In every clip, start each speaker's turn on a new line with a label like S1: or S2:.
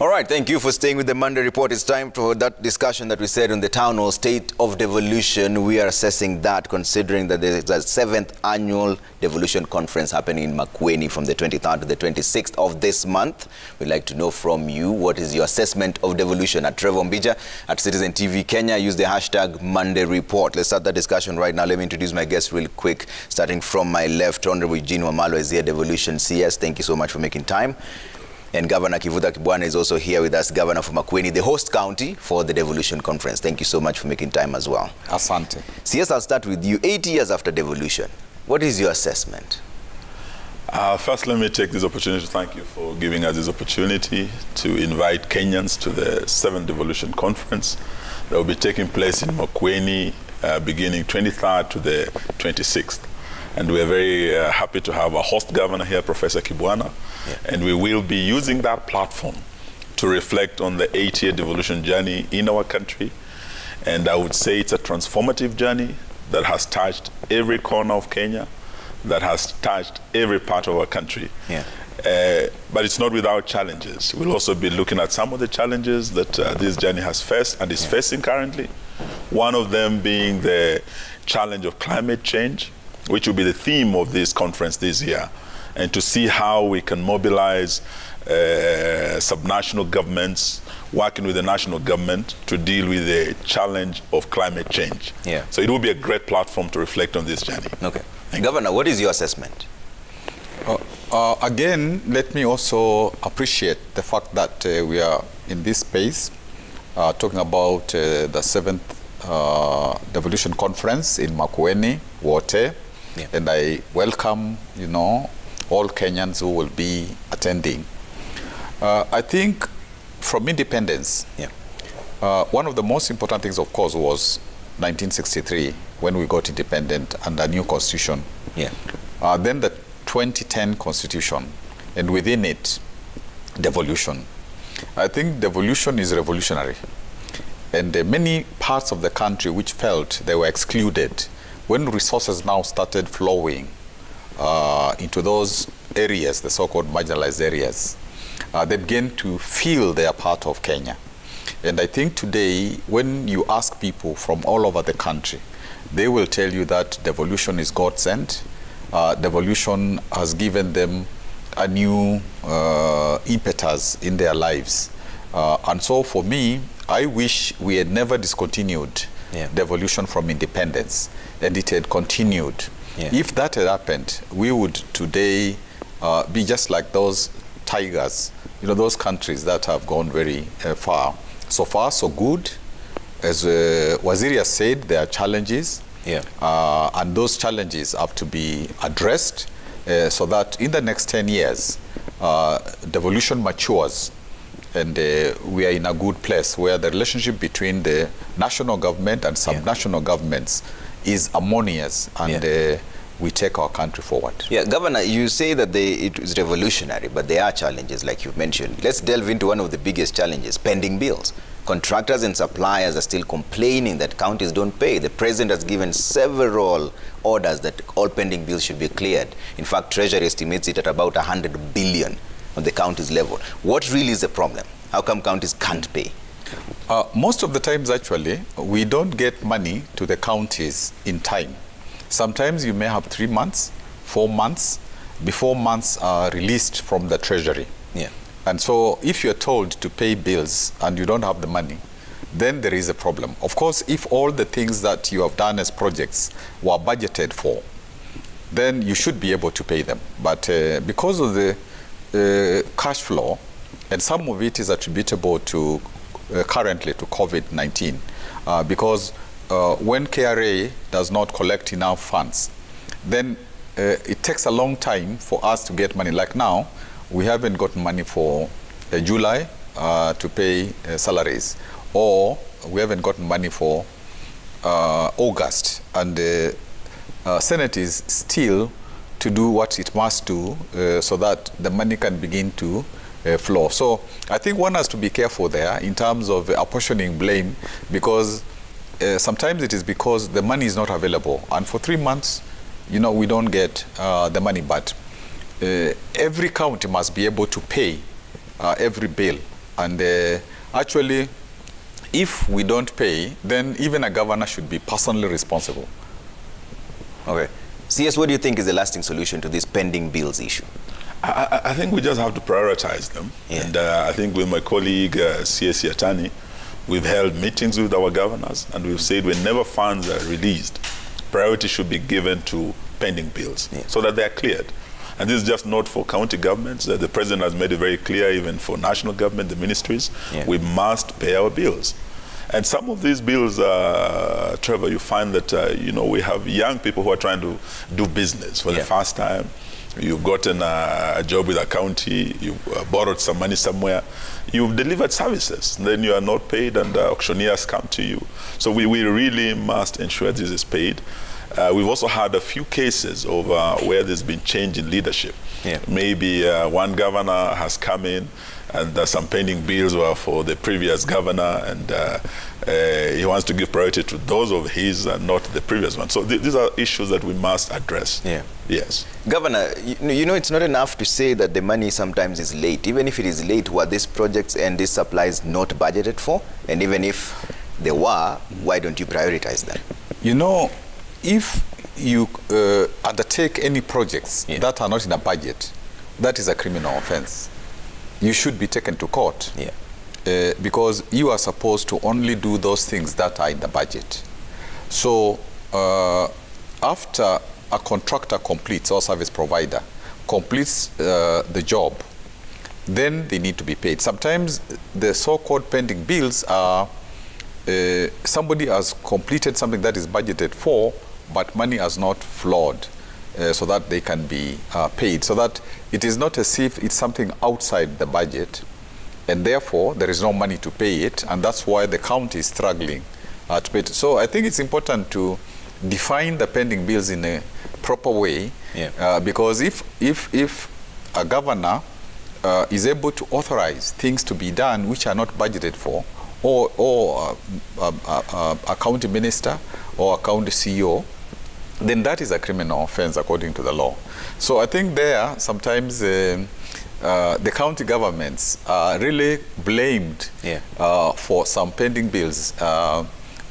S1: All right, thank you for staying with the Monday Report. It's time for that discussion that we said on the Town Hall State of Devolution. We are assessing that, considering that there is a 7th annual Devolution Conference happening in Makueni from the 23rd to the 26th of this month. We'd like to know from you, what is your assessment of devolution? At Trevor Mbija, at Citizen TV Kenya, use the hashtag Monday Report. Let's start that discussion right now. Let me introduce my guests real quick. Starting from my left, Honorable Eugene Wamalo is here, Devolution CS. Thank you so much for making time. And Governor Kivutha Kibwana is also here with us, Governor for Makueni, the host county for the Devolution Conference. Thank you so much for making time as well.
S2: Asante.
S1: CS, I'll start with you. 8 years after devolution, what is your assessment?
S3: First, let me take this opportunity to thank you for giving us this opportunity to invite Kenyans to the 7th Devolution Conference that will be taking place in Makueni beginning 23rd to the 26th. And we're very happy to have our host governor here, Professor Kibwana. Yeah. And we will be using that platform to reflect on the 8-year devolution journey in our country. And I would say it's a transformative journey that has touched every corner of Kenya, that has touched every part of our country. Yeah. But it's not without challenges. We'll also be looking at some of the challenges that this journey has faced and is facing currently. One of them being the challenge of climate change, which will be the theme of this conference this year, and to see how we can mobilize subnational governments working with the national government to deal with the challenge of climate change. Yeah. So it will be a great platform to reflect on this journey.
S1: Okay. Governor, what is your assessment?
S2: Again, let me also appreciate the fact that we are in this space talking about the 7th Devolution Conference in Makueni, Wote. Yeah. And I welcome, all Kenyans who will be attending. I think from independence, one of the most important things, of course, was 1963, when we got independent and a new constitution. Yeah. Then the 2010 constitution, and within it, devolution. I think devolution is revolutionary. And many parts of the country which felt they were excluded, when resources now started flowing into those areas, the so-called marginalized areas, they began to feel they are part of Kenya. And I think today, when you ask people from all over the country, they will tell you that devolution is God-sent. Devolution has given them a new impetus in their lives. And so for me, I wish we had never discontinued devolution from independence, and it had continued. Yeah. If that had happened, we would today be just like those tigers, those countries that have gone very far. So far, so good. As Waziri has said, there are challenges, and those challenges have to be addressed so that in the next 10 years, devolution matures, and we are in a good place where the relationship between the national government and subnational governments is harmonious, and we take our country forward.
S1: Yeah, Governor, you say that it is revolutionary, but there are challenges, like you've mentioned. Let's delve into one of the biggest challenges, pending bills. Contractors and suppliers are still complaining that counties don't pay. The president has given several orders that all pending bills should be cleared. In fact, Treasury estimates it at about 100 billion on the county's level. What really is the problem? How come counties can't pay?
S2: Most of the times, actually, we don't get money to the counties in time. Sometimes you may have 3 months, 4 months, before months are released from the Treasury. Yeah. And so if you're told to pay bills and you don't have the money, then there is a problem. Of course, if all the things that you have done as projects were budgeted for, then you should be able to pay them. But because of the cash flow, and some of it is attributable to currently to COVID-19, because when KRA does not collect enough funds, then it takes a long time for us to get money. Like now, we haven't gotten money for July to pay salaries, or we haven't gotten money for August, and the Senate is still to do what it must do so that the money can begin to flow. So I think one has to be careful there in terms of apportioning blame, because sometimes it is because the money is not available, and for 3 months, we don't get the money. But every county must be able to pay every bill And actually, if we don't pay, then even a governor should be personally responsible.
S1: Okay. CS, what do you think is the lasting solution to this pending bills issue?
S3: I think we just have to prioritize them.
S1: Yeah.
S3: And I think with my colleague, CS Yatani, we've held meetings with our governors, and we've said whenever funds are released, priority should be given to pending bills so that they are cleared. And this is just not for county governments. The president has made it very clear, even for national government, the ministries, we must pay our bills. And some of these bills, Trevor, you find that, you know, we have young people who are trying to do business for the first time. You've gotten a job with a county, you've borrowed some money somewhere, you've delivered services, then you are not paid, and auctioneers come to you. So we really must ensure this is paid. We've also had a few cases of where there's been change in leadership. Maybe one governor has come in, and some pending bills were for the previous governor, and he wants to give priority to those of his and not the previous one. So these are issues that we must address. Yes.
S1: Governor, you know, it's not enough to say that the money sometimes is late. Even if it is late, were these projects and these supplies not budgeted for? And even if they were, why don't you prioritize them?
S2: You know, if you undertake any projects that are not in a budget, that is a criminal offense. You should be taken to court because you are supposed to only do those things that are in the budget. So after a contractor completes, or service provider completes the job, then they need to be paid. Sometimes the so-called pending bills are somebody has completed something that is budgeted for, but money has not flowed so that they can be paid. So that it is not as if it's something outside the budget, and therefore there is no money to pay it, and that's why the county is struggling to pay it. So I think it's important to define the pending bills in a proper way, because if a governor is able to authorize things to be done which are not budgeted for, or a county minister or a county CEO, then that is a criminal offense according to the law. So I think there sometimes the county governments are really blamed for some pending bills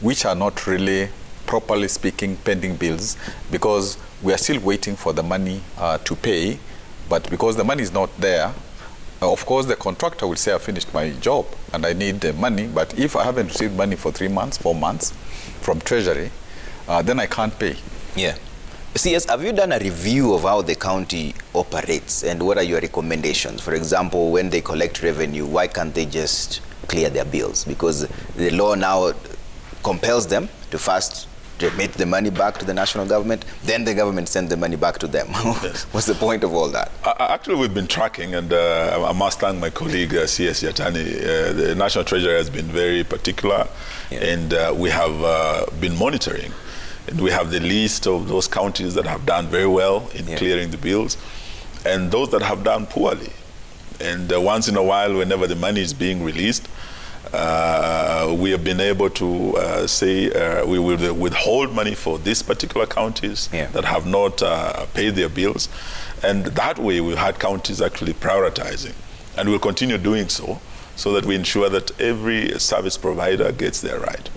S2: which are not really, properly speaking, pending bills, because we are still waiting for the money to pay. But because the money is not there, of course the contractor will say, I finished my job and I need the money, but if I haven't received money for 3 months, 4 months from Treasury, then I can't pay.
S1: CS, have you done a review of how the county operates, and what are your recommendations? For example, when they collect revenue, why can't they just clear their bills? Because the law now compels them to first remit the money back to the national government, then the government sends the money back to them. What's the point of all that?
S3: Actually, we've been tracking, and I must thank my colleague, CS Yatani. The National Treasury has been very particular, and we have been monitoring. And we have the list of those counties that have done very well in clearing the bills, and those that have done poorly. And once in a while, whenever the money is being released, we have been able to say we will withhold money for these particular counties that have not paid their bills. And that way, we've had counties actually prioritizing. And we'll continue doing so that we ensure that every service provider gets their right.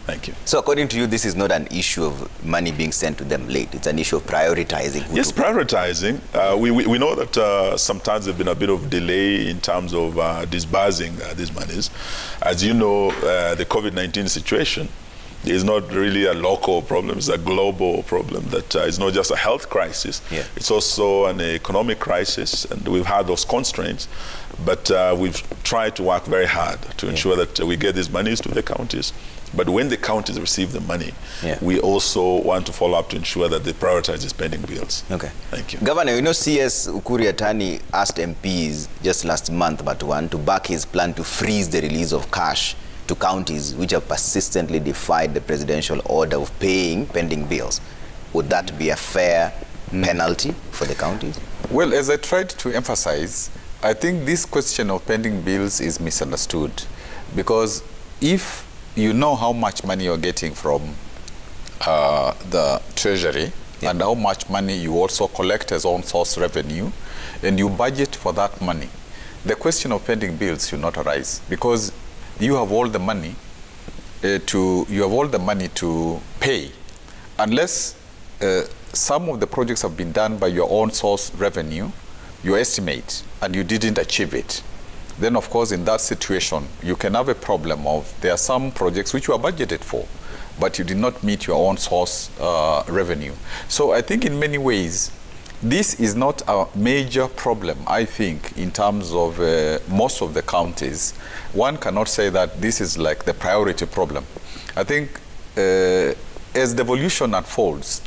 S3: Thank you.
S1: So according to you, this is not an issue of money being sent to them late. It's an issue of prioritizing.
S3: Yes, prioritizing. We know that sometimes there's been a bit of delay in terms of disbursing these monies. As you know, the COVID-19 situation is not really a local problem. It's a global problem that is not just a health crisis. It's also an economic crisis, and we've had those constraints. But we've tried to work very hard to ensure that we get these monies to the counties. But when the counties receive the money, we also want to follow up to ensure that they prioritize the spending bills. Thank you.
S1: Governor, you know, CS Ukuri Atani asked MPs just last month, to back his plan to freeze the release of cash to counties which have persistently defied the presidential order of paying pending bills. Would that be a fair penalty for the counties?
S2: Well, as I tried to emphasize, I think this question of pending bills is misunderstood, because if you know how much money you're getting from the Treasury and how much money you also collect as own source revenue, and you budget for that money, the question of pending bills should not arise, because you have all the money to pay, unless some of the projects have been done by your own source revenue, you estimate, and you didn't achieve it. Then, of course, in that situation, you can have a problem of there are some projects which you are budgeted for, but you did not meet your own source revenue. So I think in many ways, this is not a major problem, I think, in terms of most of the counties. One cannot say that this is like the priority problem. I think as devolution unfolds,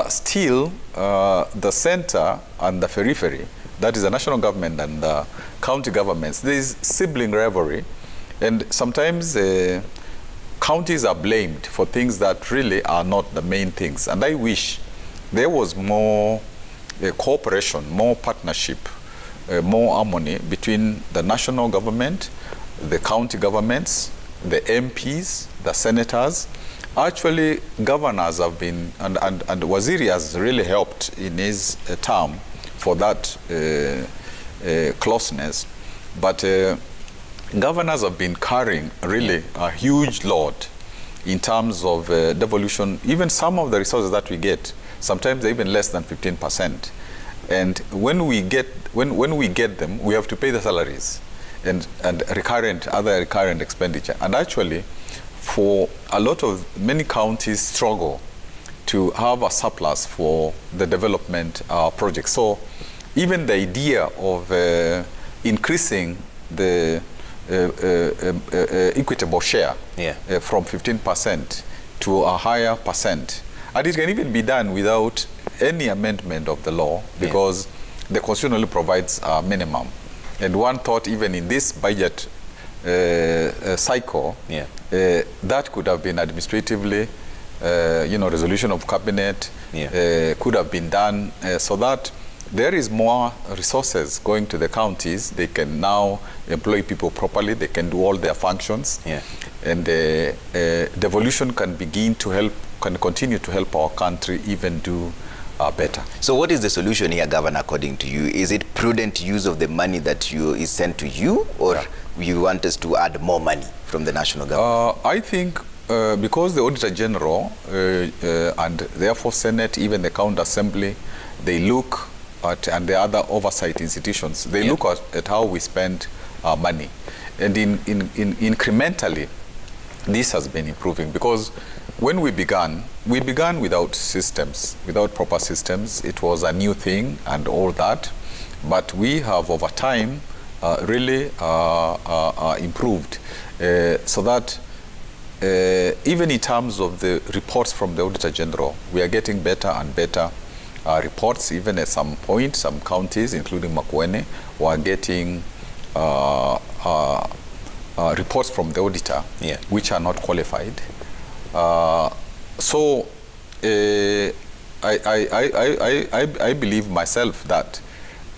S2: still the center and the periphery, that is the national government and the county governments, there is sibling rivalry, and sometimes counties are blamed for things that really are not the main things. And I wish there was more cooperation, more partnership, more harmony between the national government, the county governments, the MPs, the senators. Actually, governors have been, and Waziri has really helped in his term for that closeness. But governors have been carrying really a huge load in terms of devolution. Even some of the resources that we get, sometimes they're even less than 15%. And when we get them, we have to pay the salaries and other recurrent expenditure. And actually, for a lot of many counties struggle to have a surplus for the development projects. So even the idea of increasing the equitable share from 15% to a higher percent, and it can even be done without any amendment of the law, because the Constitution only provides a minimum. And one thought even in this budget cycle, that could have been administratively, resolution of cabinet could have been done so that there is more resources going to the counties. They can now employ people properly. They can do all their functions. And devolution can begin to help, can continue to help our country even do better.
S1: So what is the solution here, Governor, according to you? Is it prudent use of the money that is sent to you, or you want us to add more money from the national government?
S2: I think because the Auditor General and therefore Senate, even the County Assembly, they look at, and the other oversight institutions, they look at how we spend our money. And incrementally, this has been improving, because when we began without systems, without proper systems. It was a new thing and all that. But we have over time really improved so that even in terms of the reports from the Auditor General, we are getting better and better reports. Even at some point, some counties, including Makueni, were getting reports from the auditor, which are not qualified. So I believe myself that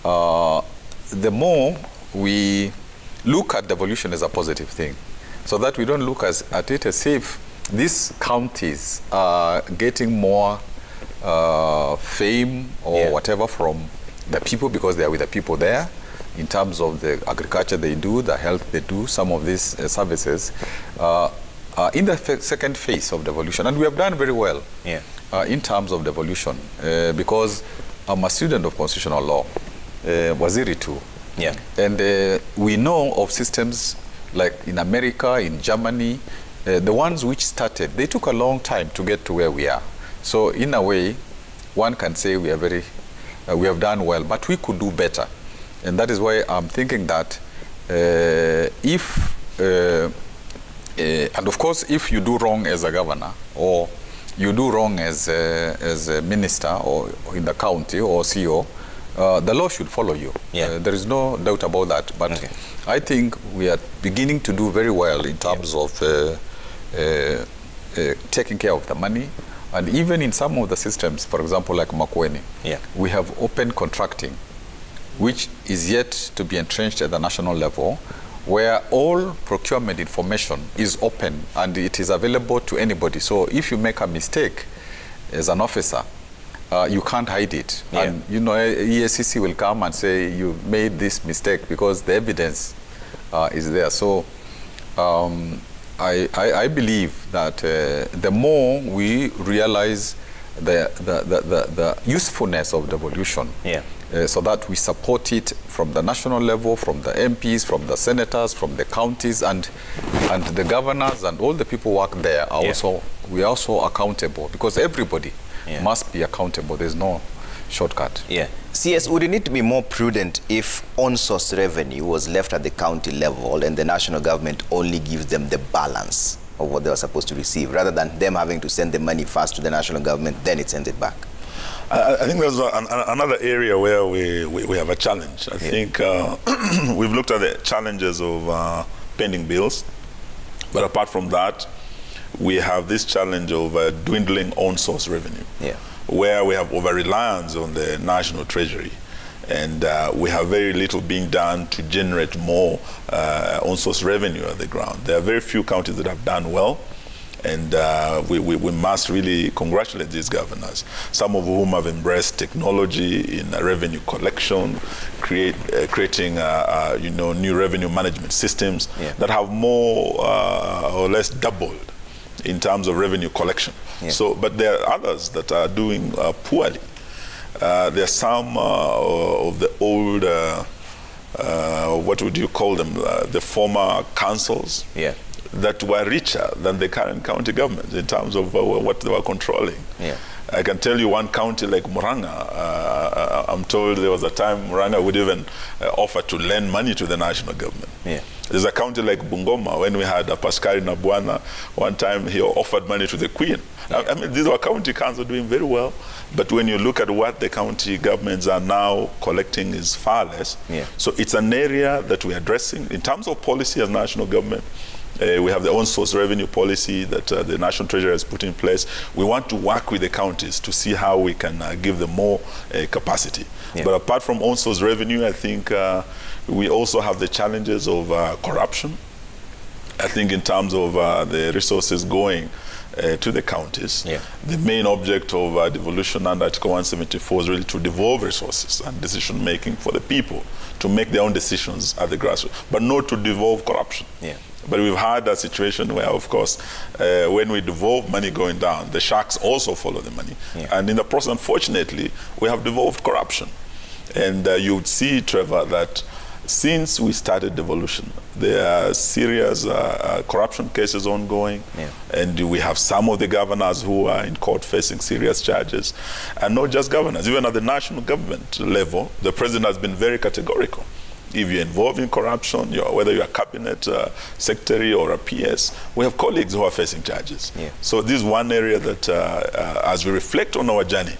S2: the more we look at devolution as a positive thing, so that we don't look at it as if these counties are getting more fame or whatever from the people because they are with the people there, in terms of the agriculture they do, the health they do, some of these services, in the second phase of devolution. And we have done very well in terms of devolution because I'm a student of constitutional law, Waziri too. And we know of systems like in America, in Germany, the ones which started, they took a long time to get to where we are. So in a way, one can say we are we have done well, but we could do better. And that is why I'm thinking that and of course, if you do wrong as a governor, or you do wrong as a minister, or in the county, or CEO, the law should follow you. There is no doubt about that. But I think we are beginning to do very well in terms of taking care of the money. And even in some of the systems, for example, like Makueni, we have open contracting, which is yet to be entrenched at the national level, where all procurement information is open and it is available to anybody. So if you make a mistake as an officer, you can't hide it.
S1: Yeah.
S2: And, you know, EACC will come and say, you made this mistake because the evidence is there. So I believe that the more we realize the usefulness of devolution,
S1: yeah.
S2: So that we support it from the national level, from the MPs, from the senators, from the counties, and the governors, and all the people who work there are also, we are also accountable, because everybody must be accountable. There's no shortcut.
S1: Yeah. CS, would it need to be more prudent if on-source revenue was left at the county level and the national government only gives them the balance of what they were supposed to receive, rather than them having to send the money first to the national government, then it sends it back?
S3: I think there's another area where we have a challenge. I think we've looked at the challenges of pending bills, but apart from that, we have this challenge of dwindling on-source revenue, where we have over-reliance on the national treasury, and we have very little being done to generate more on-source revenue at the ground. There are very few counties that have done well, and we must really congratulate these governors, some of whom have embraced technology in revenue collection, creating new revenue management systems that have more or less doubled in terms of revenue collection. So, but there are others that are doing poorly. There are some of the old, what would you call them, the former councils that were richer than the current county government in terms of what they were controlling. I can tell you one county like Murang'a, I'm told there was a time Murang'a would even offer to lend money to the national government. There's a county like Bungoma, when we had Pascari Nabwana, one time he offered money to the Queen. I mean, these were county councils doing very well, but when you look at what the county governments are now collecting is far less. So it's an area that we're addressing. In terms of policy as national government, we have the on-source revenue policy that the National Treasury has put in place. We want to work with the counties to see how we can give them more capacity. But apart from on-source revenue, I think we also have the challenges of corruption. I think in terms of the resources going to the counties, the main object of devolution under Article 174 is really to devolve resources and decision-making for the people, to make their own decisions at the grassroots, but not to devolve corruption. But we've had a situation where, of course, when we devolve money going down, the sharks also follow the money. And in the process, unfortunately, we have devolved corruption. And you would see, Trevor, that since we started devolution, there are serious corruption cases ongoing. And we have some of the governors who are in court facing serious charges. And not just governors, even at the national government level, the president has been very categorical. If you're involved in corruption, whether you're a cabinet secretary or a PS, we have colleagues who are facing charges. So this is one area that, as we reflect on our journey,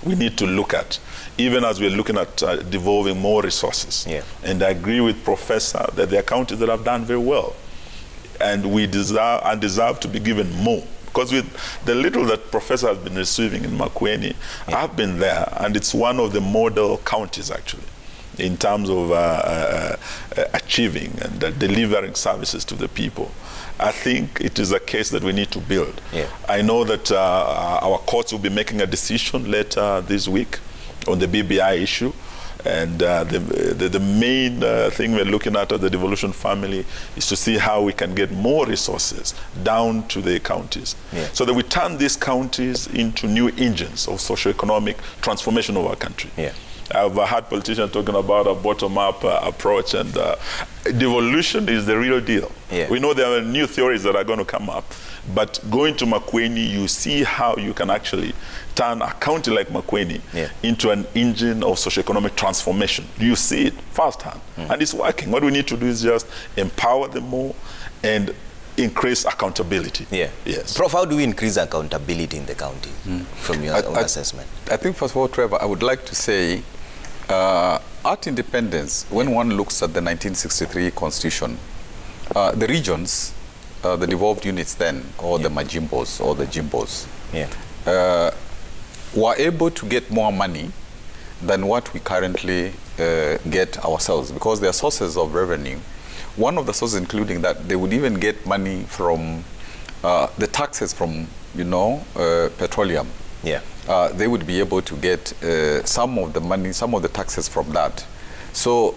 S3: we need to look at, even as we're looking at devolving more resources. And I agree with Professor that there are counties that have done very well, and we deserve to be given more. Because with the little that Professor has been receiving in Makueni, I've been there, and it's one of the model counties, actually, in terms of achieving and delivering services to the people. I think it is a case that we need to build. I know that our courts will be making a decision later this week on the BBI issue. And the main thing we're looking at the devolution family is to see how we can get more resources down to the counties, so that we turn these counties into new engines of socio-economic transformation of our country. I've heard politicians talking about a bottom-up approach, and devolution is the real deal. We know there are new theories that are going to come up, but going to Makueni, you see how you can actually turn a county like Makueni into an engine of socio-economic transformation. You see it firsthand, and it's working. What we need to do is just empower them more and increase accountability.
S1: Prof, how do we increase accountability in the county from your own assessment?
S2: I think, first of all, Trevor, I would like to say, at independence, when one looks at the 1963 Constitution, the regions, the devolved units then, or the majimbos or the jimbos, were able to get more money than what we currently get ourselves, because their sources of revenue, one of the sources including that they would even get money from the taxes from, petroleum. they would be able to get some of the money, some of the taxes from that. So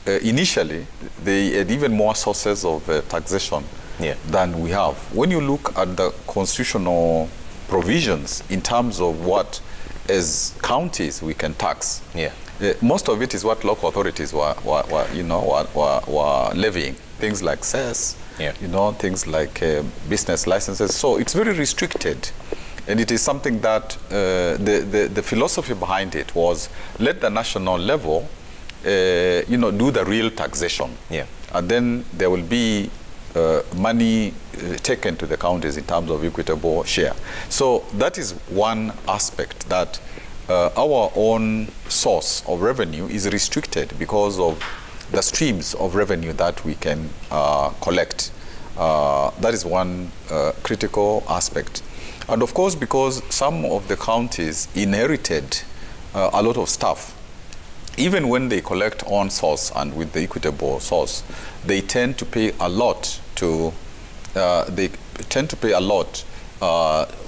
S2: initially, they had even more sources of taxation than we have. When you look at the constitutional provisions in terms of what, as counties, we can tax, most of it is what local authorities were levying. Things like CS, things like business licenses. So it's very restricted. And it is something that the philosophy behind it was let the national level, do the real taxation. And then there will be money taken to the counties in terms of equitable share. So that is one aspect, that our own source of revenue is restricted because of the streams of revenue that we can collect. That is one critical aspect. And of course, because some of the counties inherited a lot of stuff, even when they collect on source and with the equitable source, they tend to pay a lot to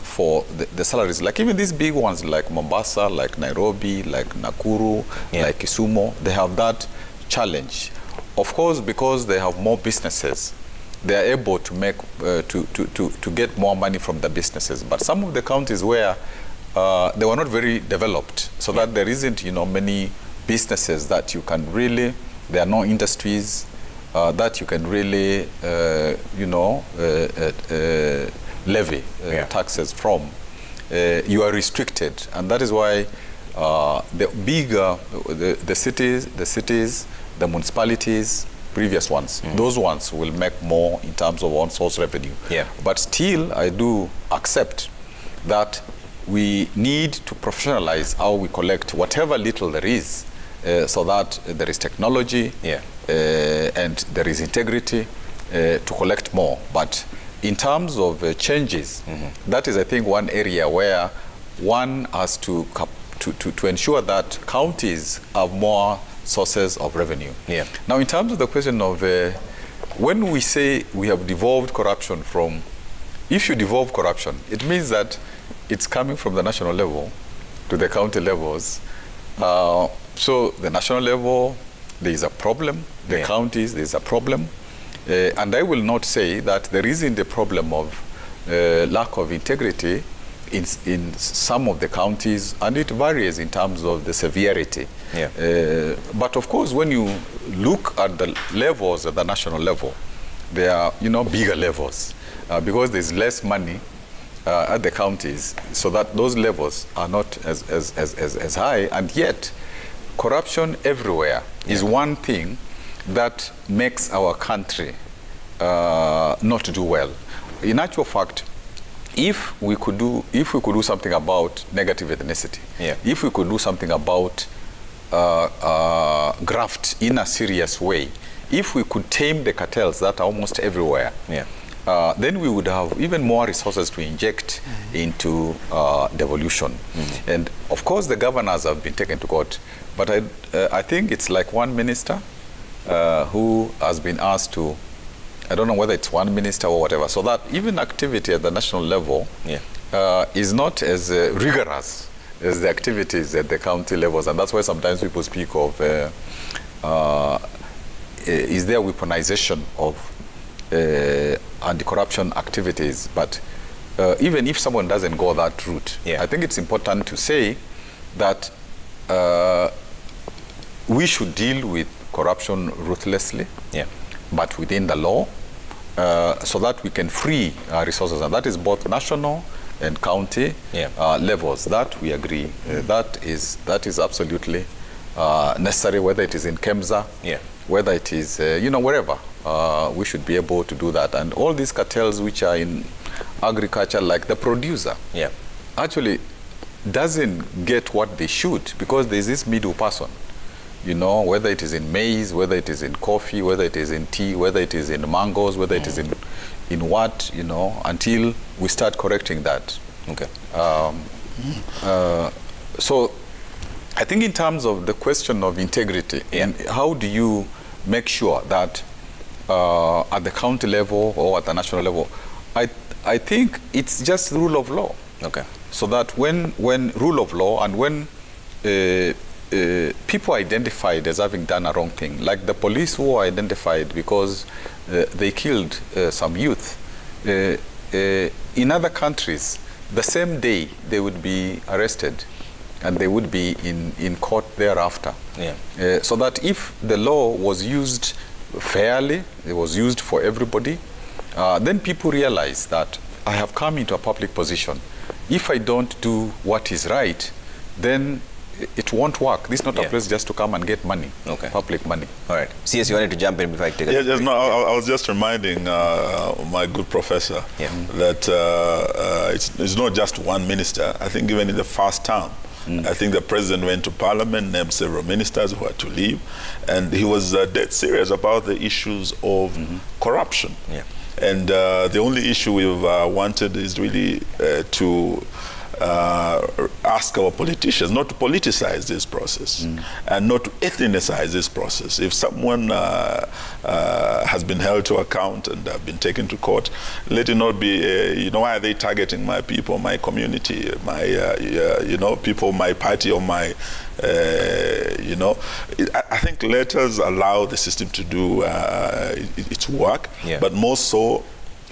S2: for the salaries. Like even these big ones like Mombasa, like Nairobi, like Nakuru, like Kisumu, they have that challenge. Of course, because they have more businesses, they are able to make to get more money from the businesses. But some of the counties where they were not very developed, so that there isn't many businesses that you can really, there are no industries that you can really levy taxes from. You are restricted, and that is why the bigger the cities, the municipalities, previous ones, those ones will make more in terms of on-source revenue. But still, I do accept that we need to professionalize how we collect whatever little there is, so that there is technology and there is integrity to collect more. But in terms of changes, that is, I think, one area where one has to ensure that counties have more sources of revenue. Now, in terms of the question of when we say we have devolved corruption from, if you devolve corruption, it means that it's coming from the national level to the county levels. So the national level, there is a problem. The counties, there is a problem. And I will not say that there isn't a problem of lack of integrity in some of the counties, and it varies in terms of the severity. But of course, when you look at the levels at the national level, there are bigger levels because there's less money at the counties, so that those levels are not as high. And yet, corruption everywhere is one thing that makes our country not do well. In actual fact, if we could do something about negative ethnicity, if we could do something about graft in a serious way, if we could tame the cartels that are almost everywhere, then we would have even more resources to inject into devolution. And of course, the governors have been taken to court, but I think it's like one minister who has been asked to, I don't know whether it's one minister or whatever, so that even activity at the national level is not as rigorous as the activities at the county levels. And that's why sometimes people speak of, is there weaponization of anti-corruption activities? But even if someone doesn't go that route, I think it's important to say that we should deal with corruption ruthlessly, but within the law, so that we can free resources, and that is both national and county levels. That we agree. That is absolutely necessary, whether it is in KEMSA, whether it is wherever. We should be able to do that. And all these cartels which are in agriculture, like the producer, actually doesn't get what they should, because there's this middle person. Whether it is in maize, whether it is in coffee, whether it is in tea, whether it is in mangoes, whether it is in what, until we start correcting that. So I think in terms of the question of integrity, and how do you make sure that at the county level or at the national level, I think it's just rule of law. so that when rule of law and when people identified as having done a wrong thing, like the police who were identified because they killed some youth, in other countries, the same day they would be arrested and they would be in court thereafter. Yeah. So that if the law was used fairly, it was used for everybody, then people realize that I have come into a public position. If I don't do what is right, then it won't work. This is not a place just to come and get money, public money.
S1: All right. CS, you wanted to jump in before I take it?
S3: Yes, no, I was just reminding my good professor that it's not just one minister. I think even in the first term, I think the president went to parliament, named several ministers who had to leave, and he was dead serious about the issues of corruption. Yeah. And the only issue we've wanted is really to ask our politicians not to politicize this process and not to ethnicize this process. If someone has been held to account and been taken to court, let it not be, you know, why are they targeting my people, my community, my, you know, people, my party or my, you know. I think let us allow the system to do its work, but more so,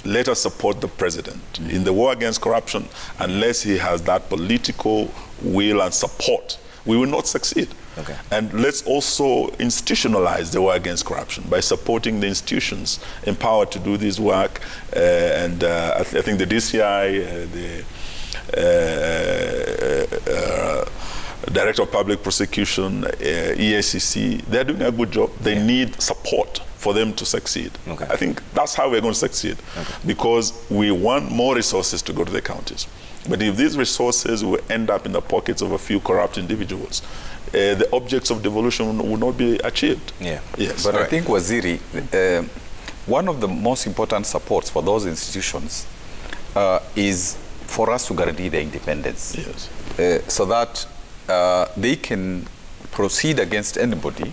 S3: let us support the president in the war against corruption. Unless he has that political will and support, we will not succeed. Okay. And let's also institutionalize the war against corruption by supporting the institutions empowered to do this work. I think the DCI, the Director of Public Prosecution, EACC, they're doing a good job. They need support for them to succeed. Okay. I think that's how we're going to succeed, because we want more resources to go to the counties. But if these resources will end up in the pockets of a few corrupt individuals, the objects of devolution will not be achieved. Yeah. Yes.
S2: But I think, Waziri, one of the most important supports for those institutions is for us to guarantee their independence. Yes. So that they can proceed against anybody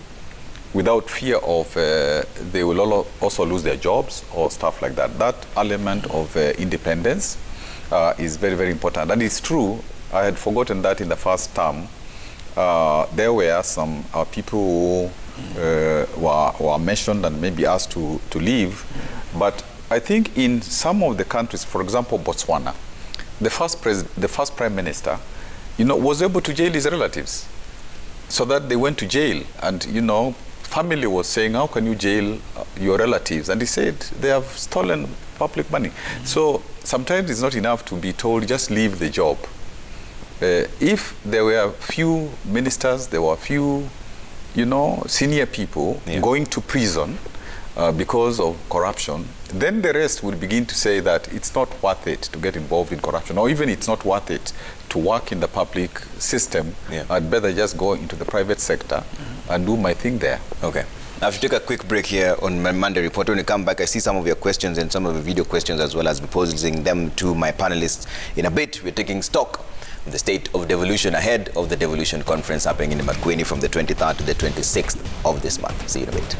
S2: without fear of they will also lose their jobs or stuff like that. That element of independence is very, very important. And it's true, I had forgotten that in the first term, there were some people who were mentioned and maybe asked to leave. But I think in some of the countries, for example, Botswana, the first prime minister, you know, was able to jail his relatives, so that they went to jail. And, you know, family was saying, how can you jail your relatives? And he said, they have stolen public money. So sometimes it's not enough to be told, just leave the job. If there were few ministers, there were few, you know, senior people going to prison because of corruption, then the rest will begin to say that it's not worth it to get involved in corruption, or even it's not worth it to work in the public system. I'd better just go into the private sector and do my thing there. Okay.
S1: I have to take a quick break here on my Monday report. When we come back, I see some of your questions and some of the video questions, as well as posing them to my panelists. In a bit, we're taking stock of the state of devolution ahead of the Devolution Conference happening in Makueni from the 23rd to the 26th of this month. See you in a bit.